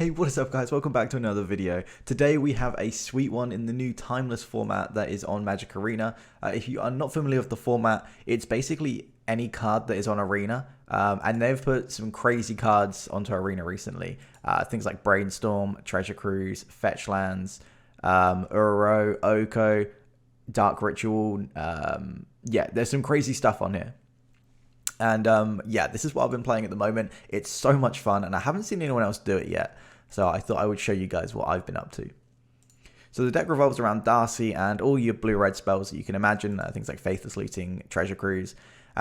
Hey, what is up guys? Welcome back to another video. Today we have a sweet one in the new timeless format that is on Magic Arena. If you are not familiar with the format, it's basically any card that is on Arena. And they've put some crazy cards onto Arena recently. Things like Brainstorm, Treasure Cruise, Fetch Lands, Uro, Oko, Dark Ritual. Yeah, there's some crazy stuff on here. And yeah, this is what I've been playing at the moment. It's so much fun, and I haven't seen anyone else do it yet. So I thought I would show you guys what I've been up to. So the deck revolves around Darcy and all your blue-red spells that you can imagine. Things like Faithless Looting, Treasure Cruise.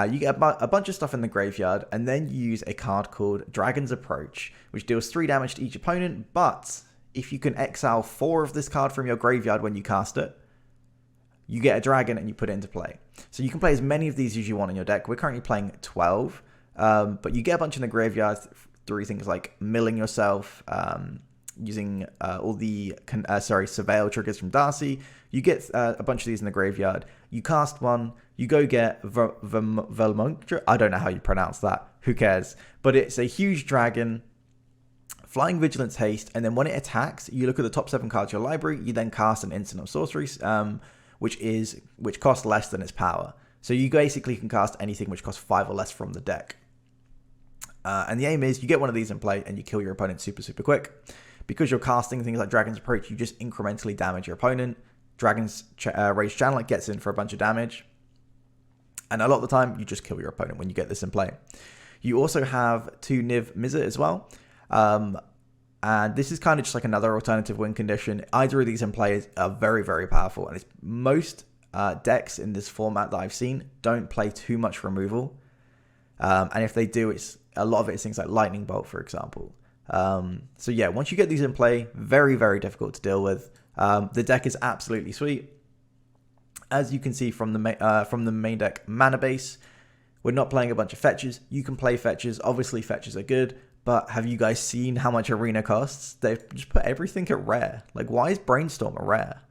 You get a bunch of stuff in the graveyard, and then you use a card called Dragon's Approach, which deals 3 damage to each opponent. But if you can exile 4 of this card from your graveyard when you cast it, you get a dragon and you put it into play. So you can play as many of these as you want in your deck. We're currently playing 12, but you get a bunch in the graveyard through things like milling yourself, using all the surveil triggers from Darcy. You get a bunch of these in the graveyard. You cast one, you go get Velmontra. I don't know how you pronounce that. Who cares? But it's a huge dragon, flying vigilance haste, and then when it attacks, you look at the top 7 cards of your library. You then cast an instant of sorcery, which costs less than its power. So you basically can cast anything which costs 5 or less from the deck. And the aim is you get one of these in play and you kill your opponent super quick. Because you're casting things like Dragon's Approach, you just incrementally damage your opponent. Dragon's Rage Channel gets in for a bunch of damage. And a lot of the time, you just kill your opponent when you get this in play. You also have 2 Niv Mizzet as well. And this is kind of just like another alternative win condition. Either of these in play are very powerful. And it's most decks in this format that I've seen don't play too much removal. And if they do, a lot of it is things like Lightning Bolt, for example. So yeah, once you get these in play, very difficult to deal with. The deck is absolutely sweet. As you can see from the main deck mana base, we're not playing a bunch of fetches. You can play fetches. Obviously, fetches are good. But have you guys seen how much Arena costs? They've just put everything at rare. Like, why is Brainstorm a rare?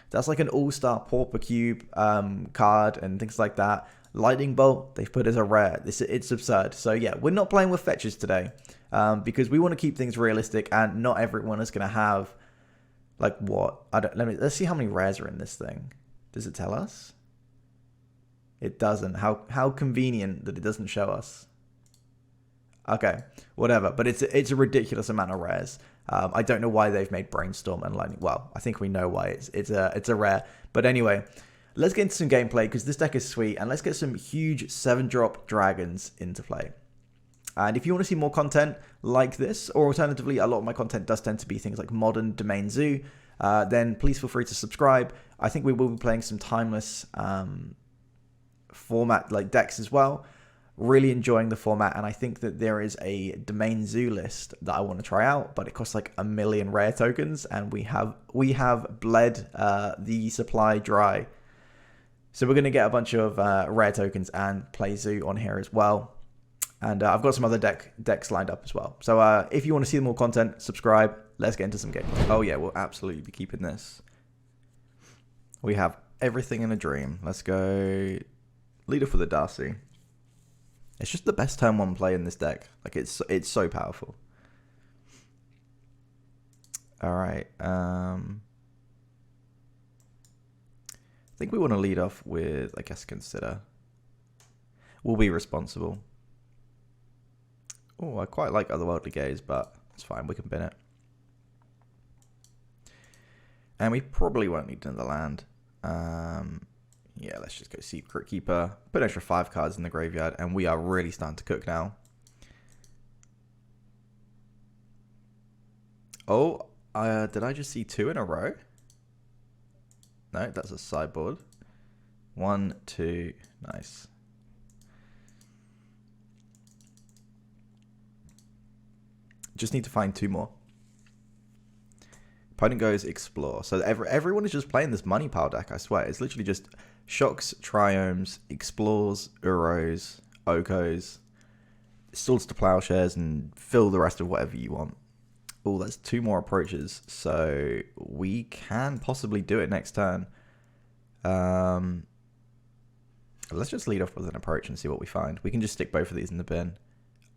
That's like an all-star Pauper Cube card and things like that. Lightning Bolt, they've put as a rare. It's absurd. So yeah, we're not playing with fetches today because we want to keep things realistic, and not everyone is going to have like what? Let's see how many rares are in this thing. Does it tell us? It doesn't. How convenient that it doesn't show us. Okay, whatever. But it's a ridiculous amount of rares. I don't know why they've made Brainstorm and Lightning. Well, I think we know why it's a rare. But anyway, let's get into some gameplay because this deck is sweet, and let's get some huge 7-drop dragons into play. And if you want to see more content like this, or alternatively, a lot of my content does tend to be things like Modern, Domain Zoo, then please feel free to subscribe. I think we will be playing some timeless format like decks as well. Really enjoying the format, and I think that there is a Domain Zoo list that I want to try out, but it costs like 1 million rare tokens, and we have bled the supply dry. So we're going to get a bunch of rare tokens and play Zoo on here as well. And I've got some other decks lined up as well. So if you want to see more content, subscribe. Let's get into some games. Oh yeah, we'll absolutely be keeping this. We have everything in a dream. Let's go lead off with the Darcy. It's just the best turn 1 play in this deck. Like, it's so powerful. All right. I think we want to lead off with, I guess, Consider. We'll be responsible. Oh, I quite like Otherworldly Gaze, but it's fine. We can bin it. And we probably won't need another land. Yeah, let's just go Secret Keeper. Put an extra 5 cards in the graveyard, and we are really starting to cook now. Oh, did I just see 2 in a row? No, that's a sideboard. 1, 2, nice. Just need to find 2 more. Opponent goes Explore. So everyone is just playing this money pile deck, I swear. It's literally just Shocks, Triomes, Explores, Uros, Okos, Swords to Plowshares, and fill the rest of whatever you want. Oh, that's 2 more approaches. So we can possibly do it next turn. Let's just lead off with an approach and see what we find. We can just stick both of these in the bin.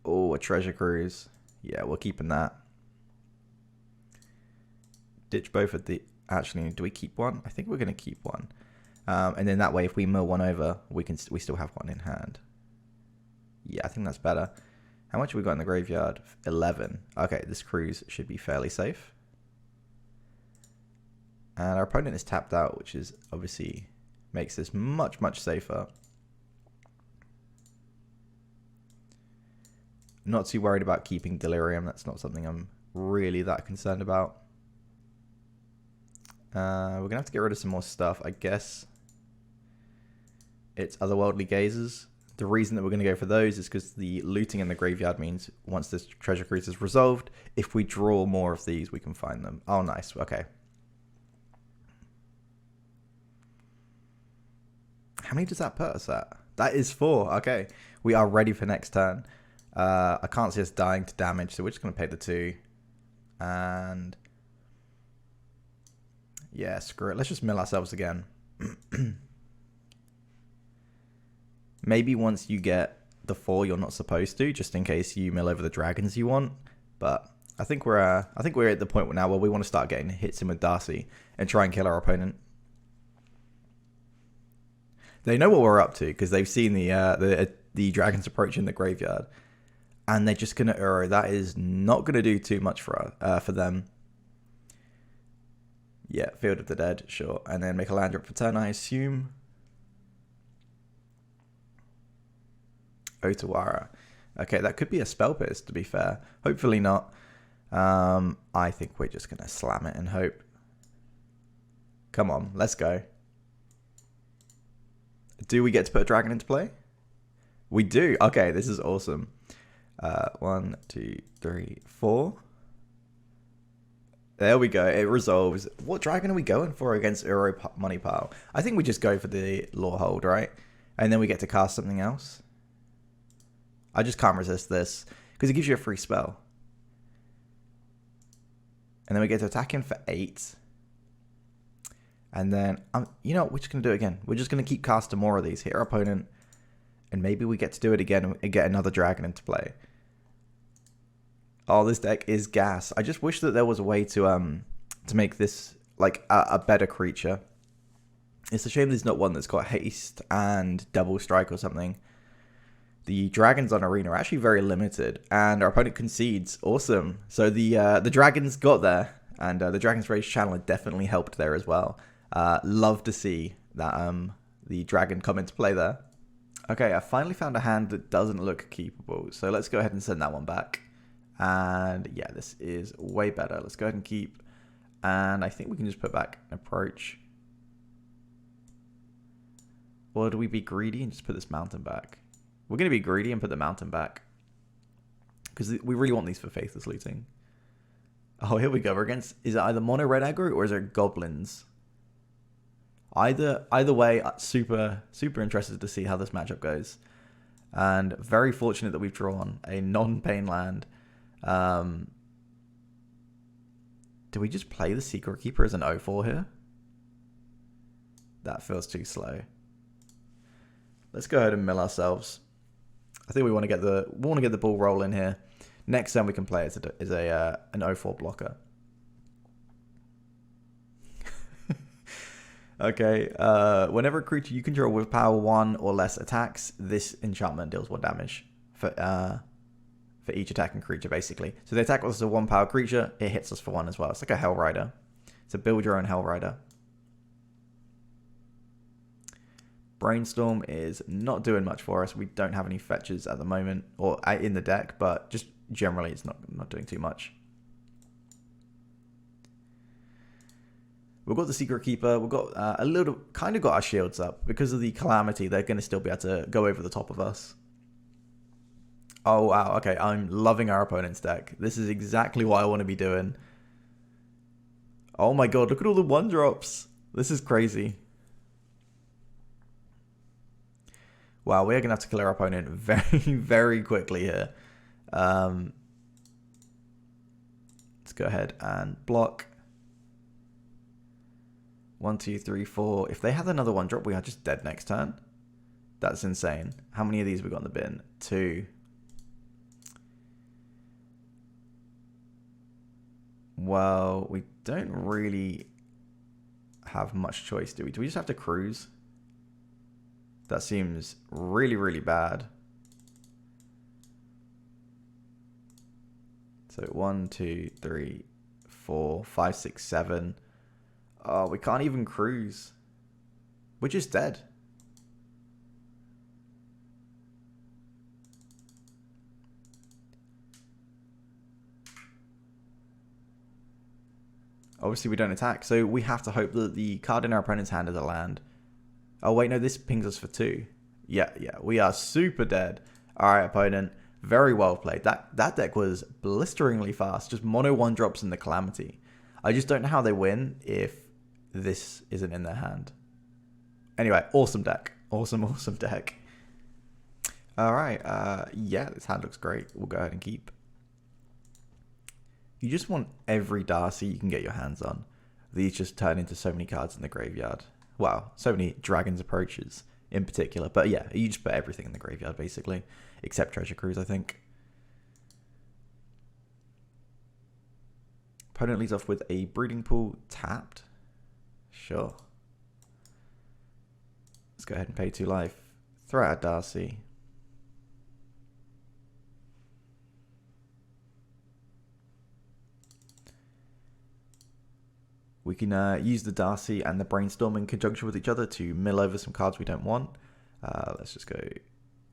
Oh, a Treasure Cruise. Yeah, we're keeping that. ditch both of the... Actually, do we keep one? I think we're going to keep one. And then that way, if we mill one over, we still have one in hand. Yeah, I think that's better. How much have we got in the graveyard? 11. Okay, this cruise should be fairly safe. And our opponent is tapped out, which is obviously makes this much, much safer. Not too worried about keeping Delirium. That's not something I'm really that concerned about. We're going to have to get rid of some more stuff, I guess. It's Otherworldly Gazers. The reason that we're going to go for those is because the looting in the graveyard means once this treasure cruise is resolved, if we draw more of these, we can find them. Oh, nice. Okay. How many does that put us at? That is 4. Okay. We are ready for next turn. I can't see us dying to damage, so we're just going to pay the 2. And yeah, screw it. Let's just mill ourselves again. Maybe once you get the 4, you're not supposed to, just in case you mill over the dragons you want. But I think we're at the point now where we want to start getting hits in with Darcy and try and kill our opponent. They know what we're up to because they've seen the dragons approach in the graveyard, and they're just gonna Uro. That is not gonna do too much for them. Yeah, Field of the Dead, sure, and then make a land drop for turn, I assume. Otawara. Okay, that could be a Spell Pierce, to be fair. Hopefully not. I think we're just gonna slam it and hope. Come on, let's go. Do we get to put a dragon into play? We do. Okay, this is awesome. 1, 2, 3, 4. There we go. It resolves. What dragon are we going for against Uro Money Pile? I think we just go for the Lore Hold, right? And then we get to cast something else. I just can't resist this because it gives you a free spell. And then we get to attack him for 8. And then, you know, we're just going to do it again. We're just going to keep casting more of these. Hit our opponent. And maybe we get to do it again and get another dragon into play. Oh, this deck is gas. I just wish that there was a way to make this like a better creature. It's a shame there's not one that's got haste and double strike or something. The dragons on Arena are actually very limited. And our opponent concedes. Awesome. So the dragons got there. And the Dragon's Rage Channeler definitely helped there as well. Love to see that the dragon come into play there. Okay, I finally found a hand that doesn't look keepable. So let's go ahead and send that one back. And yeah, this is way better. Let's go ahead and keep. And I think we can just put back an approach. Or do we be greedy and just put this mountain back? We're going to be greedy and put the mountain back. Because we really want these for Faithless Looting. Oh, here we go. We're against, is it either mono red aggro or is it goblins? Either way, super interested to see how this matchup goes. And very fortunate that we've drawn a non-pain land. Do we just play the Secret Keeper as an 0-4 here? That feels too slow. Let's go ahead and mill ourselves. I think we want to get the ball rolling here. Next time we can play as an 0-4 blocker. Okay, whenever a creature you control with power 1 or less attacks, this enchantment deals 1 damage for each attacking creature, basically. So the attack was a 1 power creature, it hits us for 1 as well. It's like a Hell Rider. So build your own Hell Rider. Brainstorm is not doing much for us. We don't have any fetches at the moment, or in the deck, but just generally it's not doing too much. We've got the Secret Keeper. We've got kind of got our shields up. Because of the Calamity, they're going to still be able to go over the top of us. Oh, wow. Okay, I'm loving our opponent's deck. This is exactly what I want to be doing. Oh my god, look at all the 1-drops. This is crazy. Wow, we're going to have to kill our opponent very, very quickly here. Let's go ahead and block. 1, 2, 3, 4. If they have another 1-drop, we are just dead next turn. That's insane. How many of these we got in the bin? 2. Well, we don't really have much choice, do we? Do we just have to cruise? That seems really, really bad. So 1, 2, 3, 4, 5, 6, 7. Oh, we can't even cruise. We're just dead. Obviously, we don't attack, so we have to hope that the card in our opponent's hand is a land. Oh, wait, no, this pings us for 2. Yeah, we are super dead. All right, opponent. Very well played. That deck was blisteringly fast. Just mono 1-drops in the Calamity. I just don't know how they win if this isn't in their hand. Anyway, awesome deck. Awesome deck. All right. Yeah, this hand looks great. We'll go ahead and keep. You just want every Darcy you can get your hands on. These just turn into so many cards in the graveyard. Wow, so many Dragon's Approaches in particular. But yeah, you just put everything in the graveyard, basically. Except Treasure Cruise, I think. Opponent leads off with a Breeding Pool tapped. Sure. Let's go ahead and pay 2 life. Throw out a Darcy. We can use the Darcy and the Brainstorm in conjunction with each other to mill over some cards we don't want. Let's just go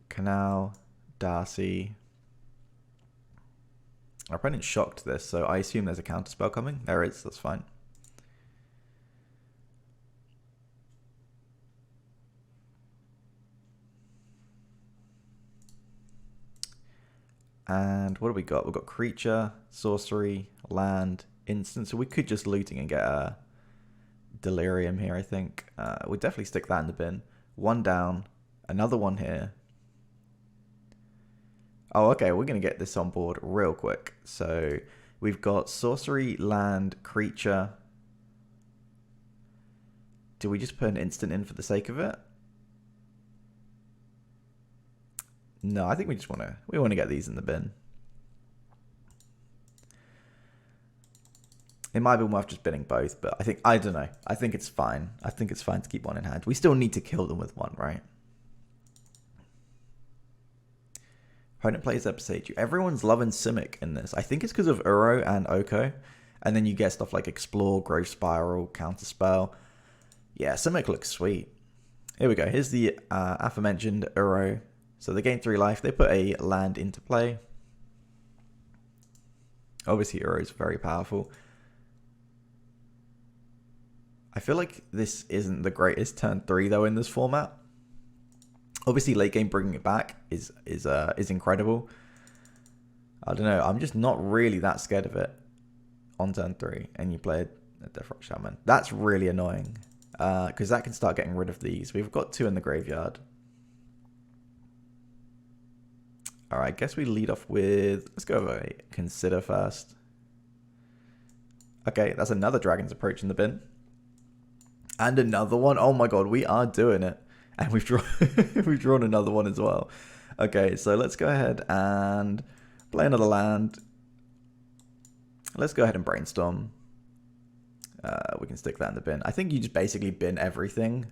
Canal, Darcy. Our opponent's shocked this, so I assume there's a counterspell coming. There is, that's fine. And what do we got? We've got Creature, Sorcery, Land, Instant. So we could just looting and get a Delirium here, I think. We'll definitely stick that in the bin. 1 down, another one here. Oh, okay, we're going to get this on board real quick. So we've got Sorcery, Land, Creature. Do we just put an instant in for the sake of it? No, I think we just want to get these in the bin. It might be worth just binning both, but I don't know. I think it's fine. I think it's fine to keep one in hand. We still need to kill them with one, right? Opponent plays Episatiu. Everyone's loving Simic in this. I think it's because of Uro and Oko. And then you get stuff like Explore, Growth Spiral, Counterspell. Yeah, Simic looks sweet. Here we go. Here's the aforementioned Uro. So they gain 3 life. They put a land into play. Obviously, Uro is very powerful. I feel like this isn't the greatest turn 3 though in this format. Obviously, late game bringing it back is incredible. I don't know. I'm just not really that scared of it on turn 3, and you play a Deathrock Shaman. That's really annoying because that can start getting rid of these. We've got 2 in the graveyard. All right, I guess we lead off with, let's go over a Consider first. Okay, that's another Dragon's Approach in the bin. And another one. Oh my god, we are doing it. And we've drawn, we've drawn another one as well. Okay, so let's go ahead and play another land. Let's go ahead and Brainstorm. We can stick that in the bin. I think you just basically bin everything.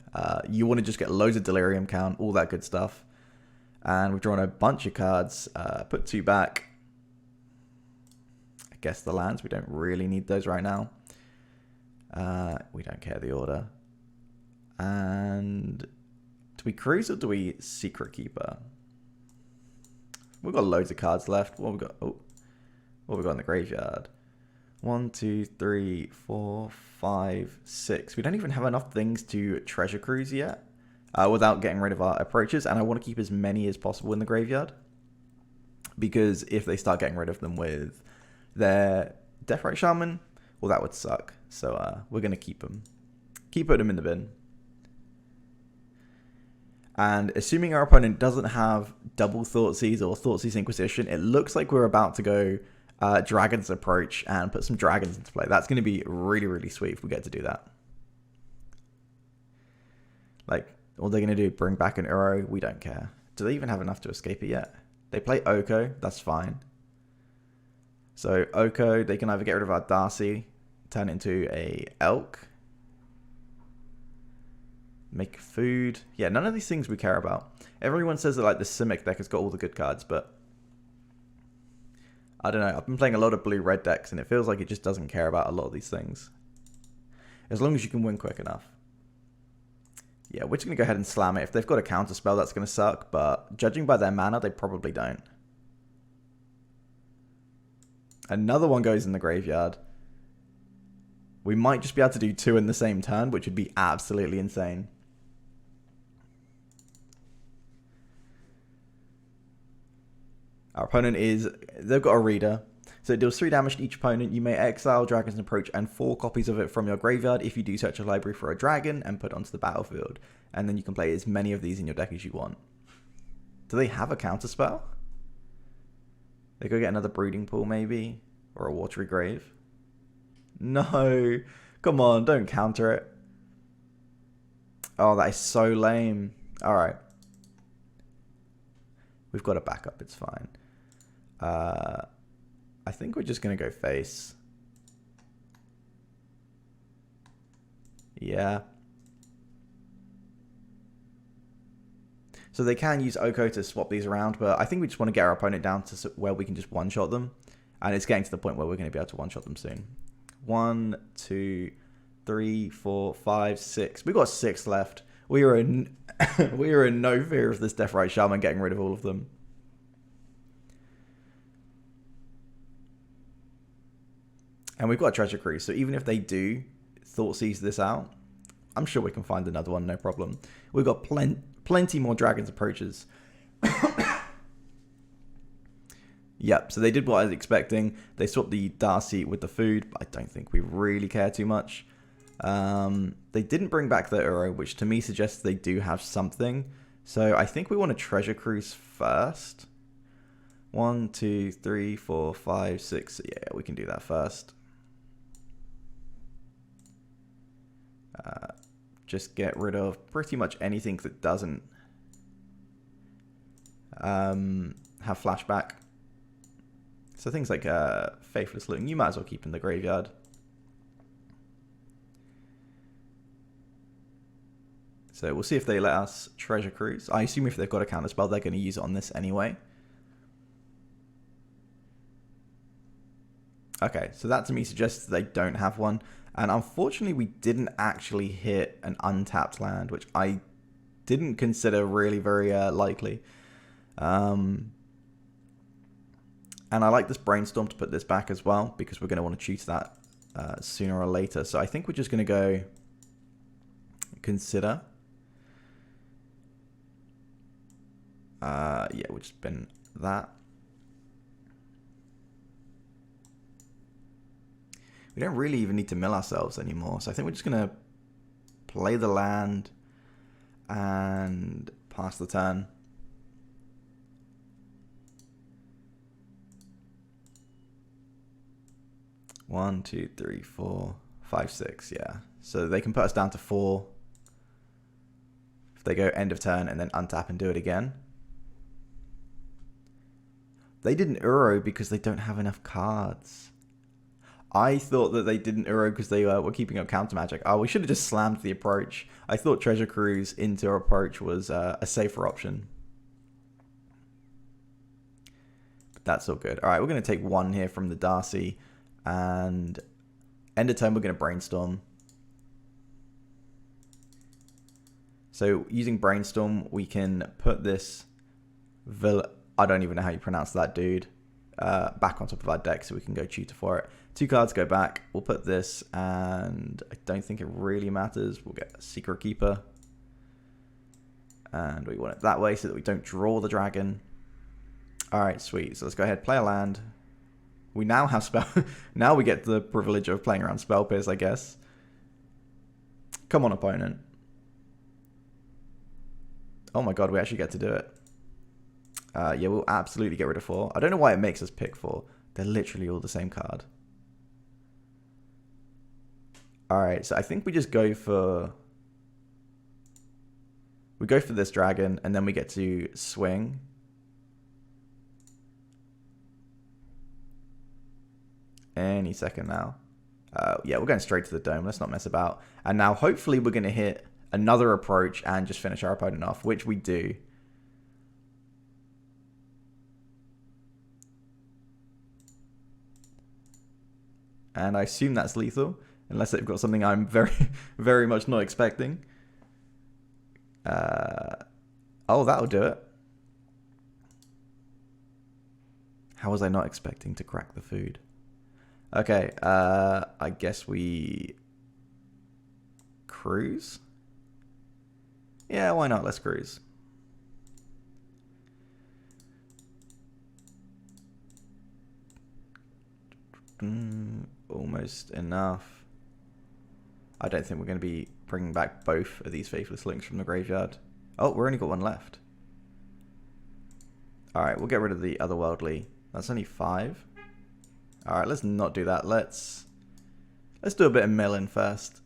You want to just get loads of Delirium count, all that good stuff. And we've drawn a bunch of cards. Put 2 back. I guess the lands. We don't really need those right now. We don't care the order. And do we cruise or do we Secret Keeper? We've got loads of cards left. What have we got? Oh, what have we got in the graveyard? 1, 2, 3, 4, 5, 6. We don't even have enough things to Treasure Cruise yet. Without getting rid of our approaches, and I want to keep as many as possible in the graveyard, because if they start getting rid of them with their Deathrock Shaman, well, that would suck. So we're going to keep them. Keep putting them in the bin. And assuming our opponent doesn't have double Thoughtseize or Thoughtseize Inquisition, it looks like we're about to go Dragon's Approach and put some dragons into play. That's going to be really, really sweet if we get to do that. Like, all they're going to do, bring back an Uro, we don't care. Do they even have enough to escape it yet? They play Oko, that's fine. So Oko, they can either get rid of our Darcy, turn it into a Elk, make food. Yeah, none of these things we care about. Everyone says that like the Simic deck has got all the good cards, but I don't know. I've been playing a lot of blue-red decks, and it feels like it just doesn't care about a lot of these things. As long as you can win quick enough. Yeah, we're just going to go ahead and slam it. If they've got a counter spell, that's going to suck, but judging by their mana, they probably don't. Another one goes in the graveyard. We might just be able to do 2 in the same turn, which would be absolutely insane. Our opponent they've got a reader. So it deals 3 damage to each opponent. You may exile Dragon's Approach and 4 copies of it from your graveyard if you do search a library for a dragon and put it onto the battlefield. And then you can play as many of these in your deck as you want. Do they have a counter spell? They go get another Brooding Pool maybe? Or a Watery Grave? No! Come on, don't counter it. Oh, that is so lame. Alright. We've got a backup, it's fine. I think we're just going to go face. Yeah. So they can use Oko to swap these around, but I think we just want to get our opponent down to where we can just one-shot them. And it's getting to the point where we're going to be able to one-shot them soon. 1, 2, 3, 4, 5, 6. We've got 6 left. We are in we are in no fear of this Deathrite Shaman getting rid of all of them. And we've got a Treasure Cruise, so even if they do Thoughtseize this out, I'm sure we can find another one, no problem. We've got plenty more Dragon's Approaches. Yep, so they did what I was expecting. They swapped the Darcy with the food, but I don't think we really care too much. They didn't bring back the Uro, which to me suggests they do have something. So I think we want a Treasure Cruise first. 1, 2, 3, 4, 5, 6. Yeah, we can do that first. Just get rid of pretty much anything that doesn't have flashback. So things like Faithless Looting, you might as well keep in the graveyard. So we'll see if they let us Treasure Cruise. I assume if they've got a counter spell, they're going to use it on this anyway. Okay, so that to me suggests they don't have one. And unfortunately, we didn't actually hit an untapped land, which I didn't consider really very likely. And I like this Brainstorm to put this back as well, because we're going to want to choose that sooner or later. So I think we're just going to go Consider. Yeah, we'll just spin that. We don't really even need to mill ourselves anymore. So I think we're just going to play the land and pass the turn. One, 2, 3, 4, 5, 6. Yeah. So they can put us down to 4. If they go end of turn and then untap and do it again. They didn't Uro because they don't have enough cards. I thought that they didn't Uro because they were keeping up counter magic. Oh, we should have just slammed the approach. I thought Treasure Cruise into approach was a safer option. But that's all good. All right, we're going to take 1 here from the Darcy. And end of turn, we're going to Brainstorm. So using Brainstorm, we can put this I don't even know how you pronounce that dude. Back on top of our deck so we can go tutor for it. 2 cards go back. We'll put this, and I don't think it really matters. We'll get a Secret Keeper. And we want it that way so that we don't draw the dragon. Alright, sweet. So let's go ahead, play a land. We now have spell. Now we get the privilege of playing around Spell Pierce, I guess. Come on, opponent. Oh my god, we actually get to do it. Yeah, we'll absolutely get rid of 4. I don't know why it makes us pick 4. They're literally all the same card. Alright, so I think we just go for... We go for this dragon, and then we get to swing. any second now. Yeah, we're going straight to the dome. Let's not mess about. And now hopefully we're going to hit another approach and just finish our opponent off, which we do. And I assume that's lethal, unless they've got something I'm very much not expecting. Oh, that'll do it. How was I not expecting to crack the food? Okay, I guess we cruise? Yeah, why not? Let's cruise. Almost enough. I don't think we're going to be bringing back both of these Faithless Links from the graveyard. Oh, we've only got one left. Alright, we'll get rid of the otherworldly. That's only 5. Alright, let's not do that. Let's do a bit of milling first.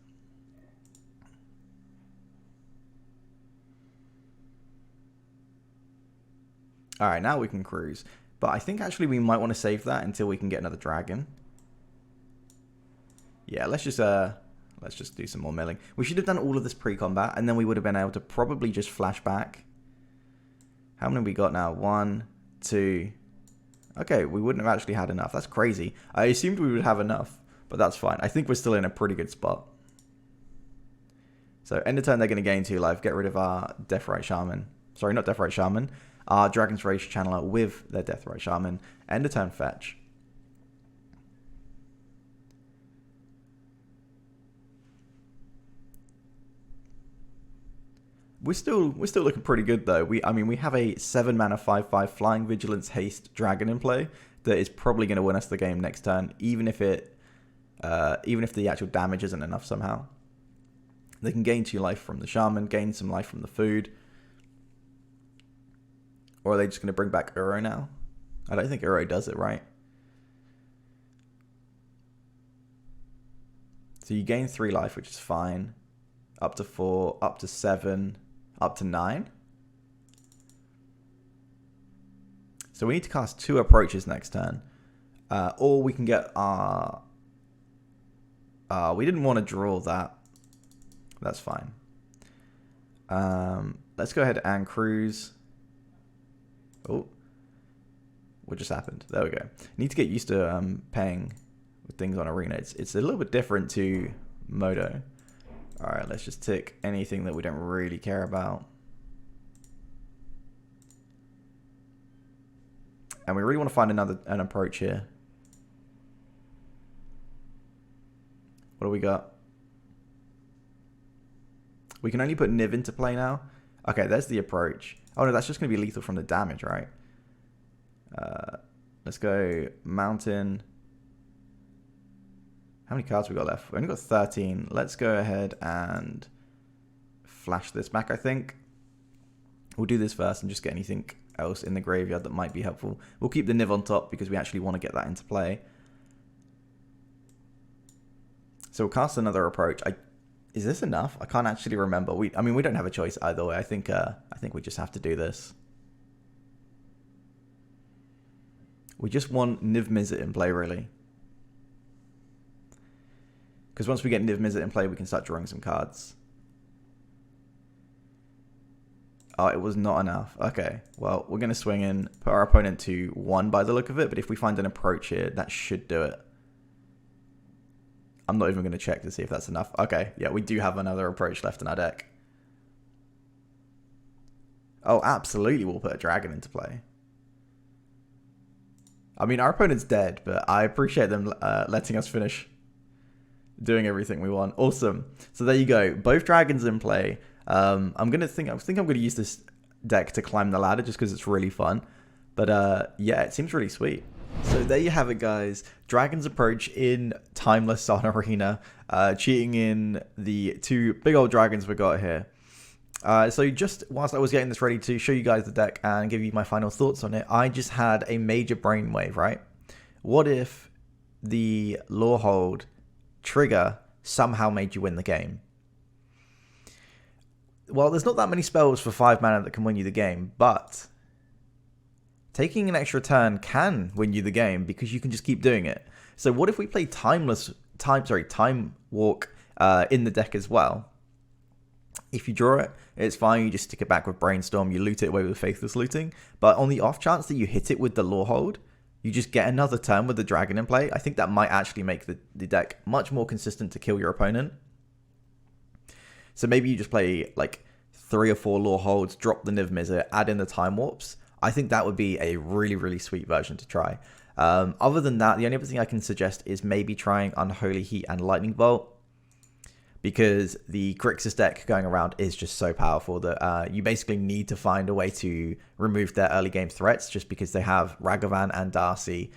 Alright, now we can cruise. But I think actually we might want to save that until we can get another dragon. Yeah, let's just do some more milling. We should have done all of this pre-combat, and then we would have been able to probably just flash back. How many have we got now? 1, 2. Okay, we wouldn't have actually had enough. That's crazy. I assumed we would have enough, but that's fine. I think we're still in a pretty good spot. So end of turn, they're going to gain 2 life. Get rid of our Deathrite Shaman. Sorry, not Deathrite Shaman. Our Dragon's Rage Channeler with their Deathrite Shaman. End of turn fetch. We're still looking pretty good though. I mean we have a 7 mana 5/5 Flying Vigilance Haste Dragon in play that is probably going to win us the game next turn, even if the actual damage isn't enough somehow. They can gain 2 life from the Shaman, gain some life from the food. Or are they just going to bring back Uro now? I don't think Uro does it, right? So you gain 3 life, which is fine. Up to 4, up to 7, up to 9. So we need to cast 2 approaches next turn. Or we can get our... we didn't want to draw that. That's fine. Let's go ahead and cruise. Oh. What just happened? There we go. Need to get used to paying with things on Arena. It's a little bit different to Modo. Alright, let's just tick anything that we don't really care about. And we really want to find an approach here. What do we got? We can only put Niv into play now. Okay, there's the approach. Oh no, that's just going to be lethal from the damage, right? Let's go Mountain. How many cards we got left? We only got 13. Let's go ahead and flash this back, I think. We'll do this first and just get anything else in the graveyard that might be helpful. We'll keep the Niv on top because we actually want to get that into play. So we'll cast another approach. Is this enough? I can't actually remember. I mean, we don't have a choice either way. I think we just have to do this. We just want Niv Mizzet in play, really. Because once we get Niv Mizzet in play, we can start drawing some cards. Oh, it was not enough. Okay, well, we're going to swing in, put our opponent to 1 by the look of it, but if we find an approach here, that should do it. I'm not even going to check to see if that's enough. Okay, yeah, we do have another approach left in our deck. Oh, absolutely, we'll put a dragon into play. I mean, our opponent's dead, but I appreciate them letting us finish doing everything we want. Awesome. So there you go. Both dragons in play. I think I'm going to use this deck to climb the ladder just because it's really fun. But yeah, it seems really sweet. So there you have it, guys. Dragon's Approach in Timeless on Arena. Cheating in the 2 big old dragons we got here. So just whilst I was getting this ready to show you guys the deck and give you my final thoughts on it, I just had a major brainwave, right? What if the Lorehold trigger somehow made you win the game? Well, there's not that many spells for 5 mana that can win you the game, but taking an extra turn can win you the game because you can just keep doing it. So what if we play Time Walk in the deck as well? If you draw it, it's fine. You just stick it back with Brainstorm. You loot it away with Faithless Looting. But on the off chance that you hit it with the Lore Hold, you just get another turn with the Dragon in play. I think that might actually make the deck much more consistent to kill your opponent. So maybe you just play like 3 or 4 Lore Holds, drop the Niv Mizzet, add in the Time Warps. I think that would be a really, really sweet version to try. Other than that, the only other thing I can suggest is maybe trying Unholy Heat and Lightning Bolt, because the Grixis deck going around is just so powerful that you basically need to find a way to remove their early game threats, just because they have Ragavan and Darcy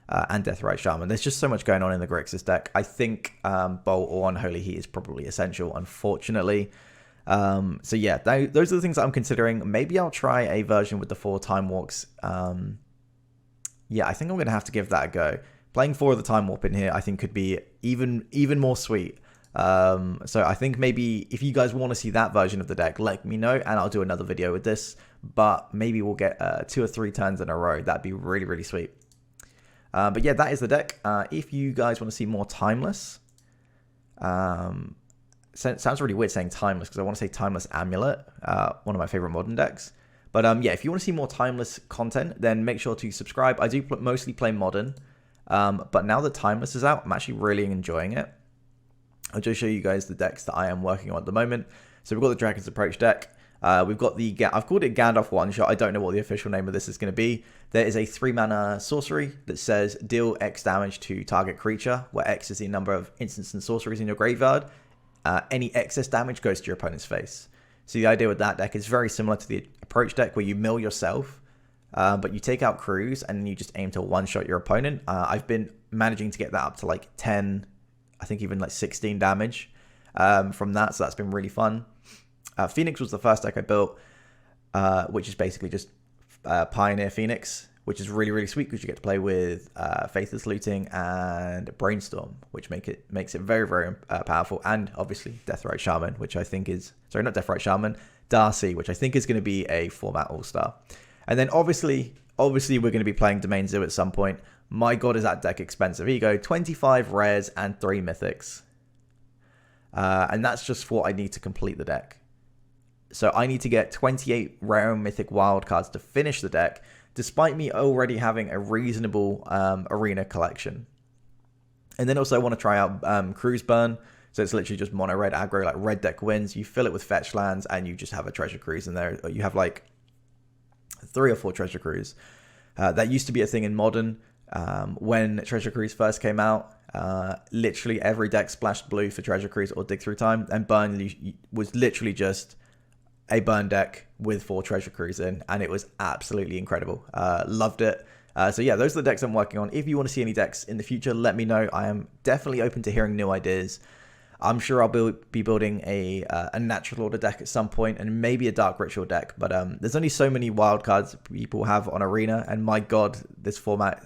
and Deathrite Shaman. There's just so much going on in the Grixis deck. I think Bolt or Unholy Heat is probably essential, unfortunately. So yeah, those are the things that I'm considering. Maybe I'll try a version with the 4 Time Walks. Yeah, I think I'm going to have to give that a go. Playing 4 of the Time Warp in here, I think could be even more sweet. So I think maybe if you guys want to see that version of the deck, let me know and I'll do another video with this. But maybe we'll get 2 or 3 turns in a row. That'd be really, really sweet. But yeah, that is the deck. If you guys want to see more Timeless, sounds really weird saying Timeless because I want to say Timeless Amulet, one of my favorite modern decks. But yeah, if you want to see more Timeless content, then make sure to subscribe. I do mostly play Modern, but now that Timeless is out, I'm actually really enjoying it. I'll just show you guys the decks that I am working on at the moment. So we've got the Dragon's Approach deck. We've got the, I've called it Gandalf One Shot. I don't know what the official name of this is going to be. There is a 3-mana sorcery that says deal X damage to target creature, where X is the number of instants and sorceries in your graveyard. Any excess damage goes to your opponent's face. So the idea with that deck is very similar to the Approach deck, where you mill yourself, but you take out crews and you just aim to one-shot your opponent. I've been managing to get that up to like 10, I think even like 16 damage from that, so that's been really fun. Phoenix was the first deck I built, which is basically just Pioneer Phoenix, which is really, really sweet because you get to play with Faithless Looting and Brainstorm, which makes it very, very powerful. And obviously Deathrite Shaman, which I think is, sorry, not Deathrite Shaman, Darcy, which I think is going to be a format all-star. And then obviously we're going to be playing Domain Zoo at some point. My god, is that deck expensive. Here you go, 25 rares and 3 mythics. And that's just what I need to complete the deck. So I need to get 28 rare and mythic wildcards to finish the deck, despite me already having a reasonable arena collection. And then also I want to try out Cruise Burn. So it's literally just mono red aggro, like red deck wins. You fill it with fetch lands and you just have a treasure cruise in there. You have like 3 or 4 treasure cruise. That used to be a thing in Modern when treasure cruise first came out. Literally every deck splashed blue for treasure cruise or dig through time, and Burn was literally just a burn deck with 4 treasure cruise in, and it was absolutely incredible. Loved it. So yeah, those are the decks I'm working on. If you want to see any decks in the future, let me know. I am definitely open to hearing new ideas. I'm sure I'll be building a Natural Order deck at some point, and maybe a Dark Ritual deck, but there's only so many wildcards people have on Arena, and my god, this format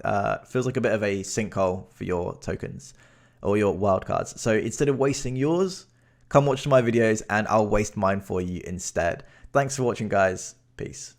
feels like a bit of a sinkhole for your tokens or your wildcards. So instead of wasting yours, come watch my videos and I'll waste mine for you instead. Thanks for watching, guys. Peace.